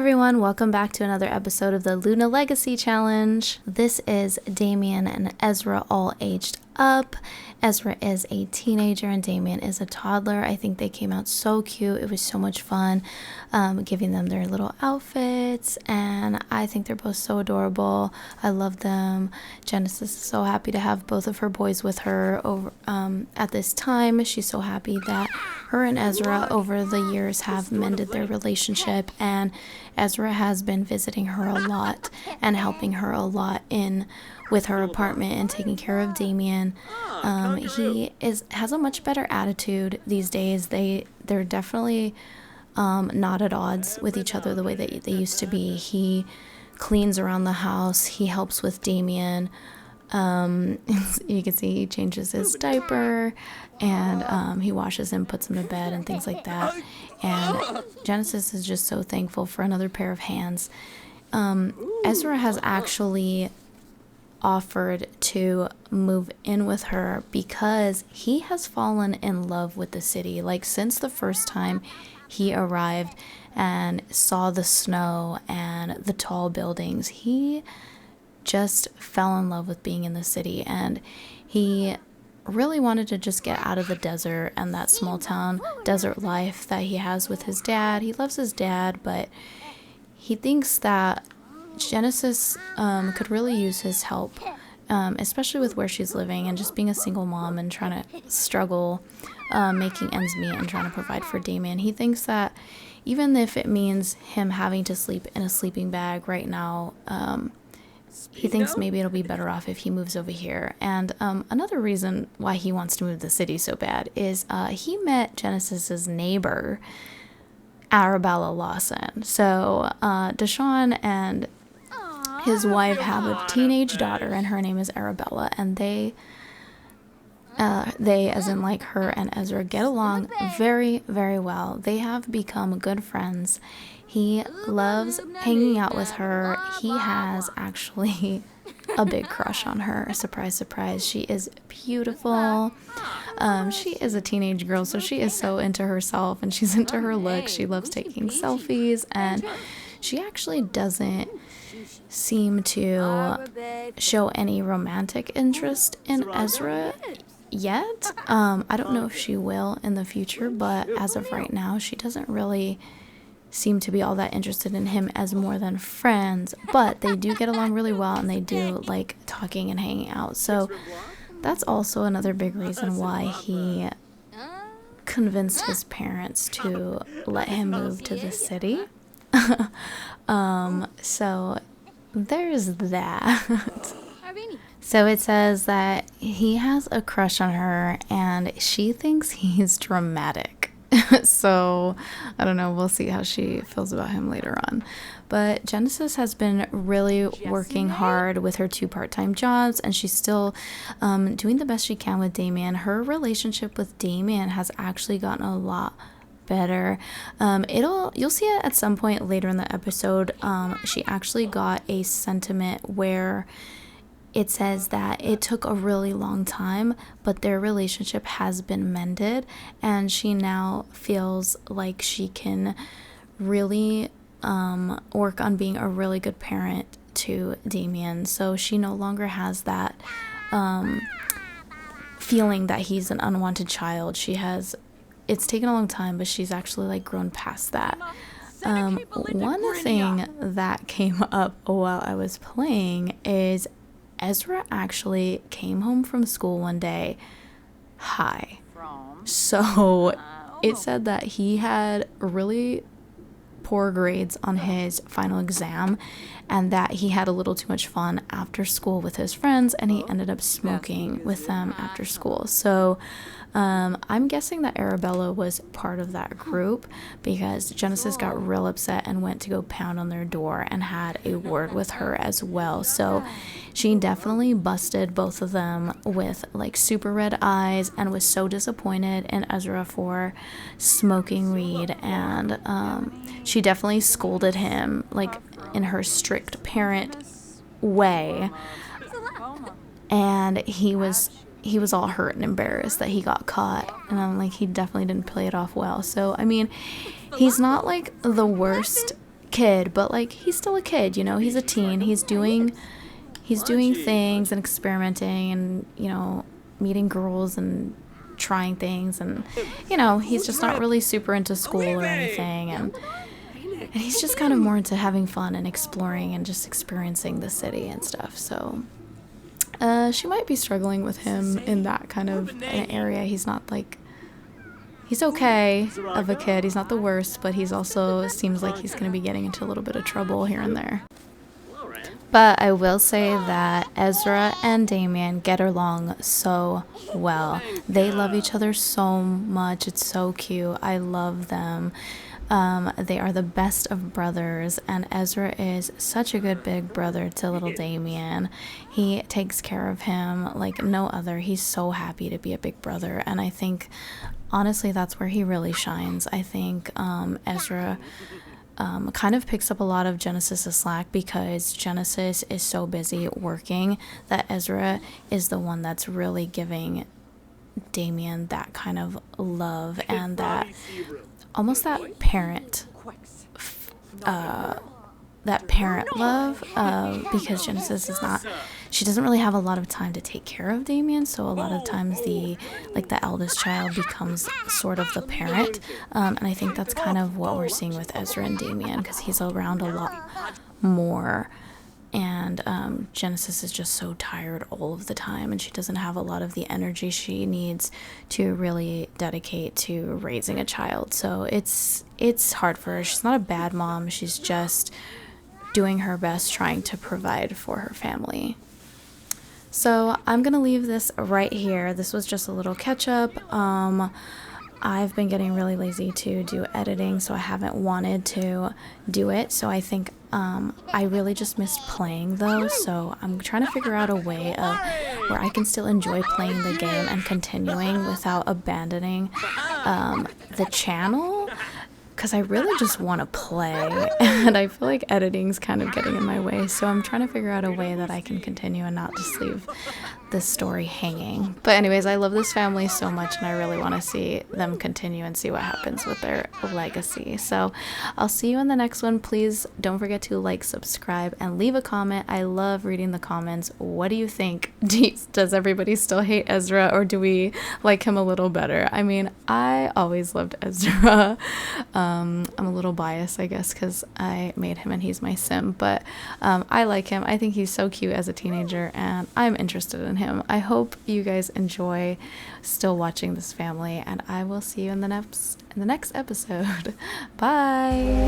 everyone, welcome back to another episode of the Luna Legacy Challenge. This is Damien and Ellcre all aged up. Ellcre is a teenager and Damien is a toddler. I think they came out so cute. It was so much fun giving them their little outfits, and I think they're both so adorable. I love them. Genesis is so happy to have both of her boys with her over at this time. She's so happy that her and Ellcre over the years have mended their relationship, and Ellcre has been visiting her a lot and helping her a lot with her apartment and taking care of Damien. He has a much better attitude these days. They're definitely not at odds with each other the way that they used to be. He cleans around the house. He helps with Damien. You can see he changes his diaper, and he washes him, puts him to bed, and things like that. And Genesis is just so thankful for another pair of hands. Ellcre has actually offered to move in with her because he has fallen in love with the city. Like, since the first time he arrived and saw the snow and the tall buildings, he just fell in love with being in the city, and he really wanted to just get out of the desert and that small town desert life that he has with his dad. He loves his dad, but he thinks that Genesis could really use his help, especially with where she's living and just being a single mom and trying to struggle making ends meet and trying to provide for Damien. He thinks that even if it means him having to sleep in a sleeping bag right now, he thinks maybe it'll be better off if he moves over here. And another reason why he wants to move to the city so bad is he met Genesis's neighbor, Arabella Lawson. So Deshaun and his wife have a teenage daughter, and her name is Arabella, and they as in like her and Ellcre, get along very, very well. They have become good friends. He loves hanging out with her. He has actually a big crush on her. Surprise, surprise. She is beautiful. She is a teenage girl, so she is so into herself and she's into her look. She loves taking selfies, and she actually doesn't seem to show any romantic interest in Ellcre yet. I don't know if she will in the future, but as of right now, she doesn't really seem to be all that interested in him as more than friends, but they do get along really well and they do like talking and hanging out. So that's also another big reason why he convinced his parents to let him move to the city. So there's that. So it says that he has a crush on her and she thinks he's dramatic. So I don't know, we'll see how she feels about him later on. But Genesis has been really working hard with her 2 part-time jobs, and she's still doing the best she can with Damien. Her relationship with Damien has actually gotten a lot better. You'll see it at some point later in the episode. She actually got a sentiment where it says that it took a really long time, but their relationship has been mended, and she now feels like she can really work on being a really good parent to Damien. So she no longer has that feeling that he's an unwanted child. It's taken a long time, but she's actually like grown past that. One thing that came up while I was playing is Ellcre actually came home from school one day high. So it said that he had really poor grades on his final exam and that he had a little too much fun after school with his friends, and he ended up smoking with them after school. So I'm guessing that Arabella was part of that group, because Genesis got real upset and went to go pound on their door and had a word with her as well. So she definitely busted both of them with like super red eyes and was so disappointed in Ellcre for smoking weed, and she definitely scolded him like in her strict parent way, and he was all hurt and embarrassed that he got caught, and I'm like, he definitely didn't play it off well. So I mean, he's not like the worst kid, but like he's still a kid, you know, he's a teen. He's doing things and experimenting and, you know, meeting girls and trying things, and, you know, he's just not really super into school or anything, and he's just kind of more into having fun and exploring and just experiencing the city and stuff. So she might be struggling with him in that kind of an area. He's not like, he's okay of a kid, he's not the worst, but he's also seems like he's going to be getting into a little bit of trouble here and there. But I will say that Ezra and Damien get along so well. They love each other so much. It's so cute. I love them. They are the best of brothers, and Ezra is such a good big brother to little Damien. He takes care of him like no other. He's so happy to be a big brother, and I think honestly that's where he really shines. I think Ezra kind of picks up a lot of Genesis's slack because Genesis is so busy working that Ezra is the one that's really giving Damien that kind of love and that almost that parent love, because Genesis is not, she doesn't really have a lot of time to take care of Damien, so a lot of times the eldest child becomes sort of the parent, and I think that's kind of what we're seeing with Ezra and Damien, because he's around a lot more, and Genesis is just so tired all of the time, and she doesn't have a lot of the energy she needs to really dedicate to raising a child. So it's hard for her. She's not a bad mom, she's just doing her best trying to provide for her family. So I'm gonna leave this right here. This was just a little catch up. I've been getting really lazy to do editing, so I haven't wanted to do it. So I think I really just missed playing though, so I'm trying to figure out a way of where I can still enjoy playing the game and continuing without abandoning the channel, because I really just want to play, and I feel like editing's kind of getting in my way, so I'm trying to figure out a way that I can continue and not just leave this story hanging. But anyways, I love this family so much, and I really want to see them continue and see what happens with their legacy. So I'll see you in the next one. Please don't forget to like, subscribe, and leave a comment. I love reading the comments. What do you think? Does everybody still hate Ezra, or do we like him a little better? I mean, I always loved Ezra. I'm a little biased, I guess, because I made him and he's my sim, but I like him. I think he's so cute as a teenager, and I'm interested in him. I hope you guys enjoy still watching this family, and I will see you in the next episode. Bye.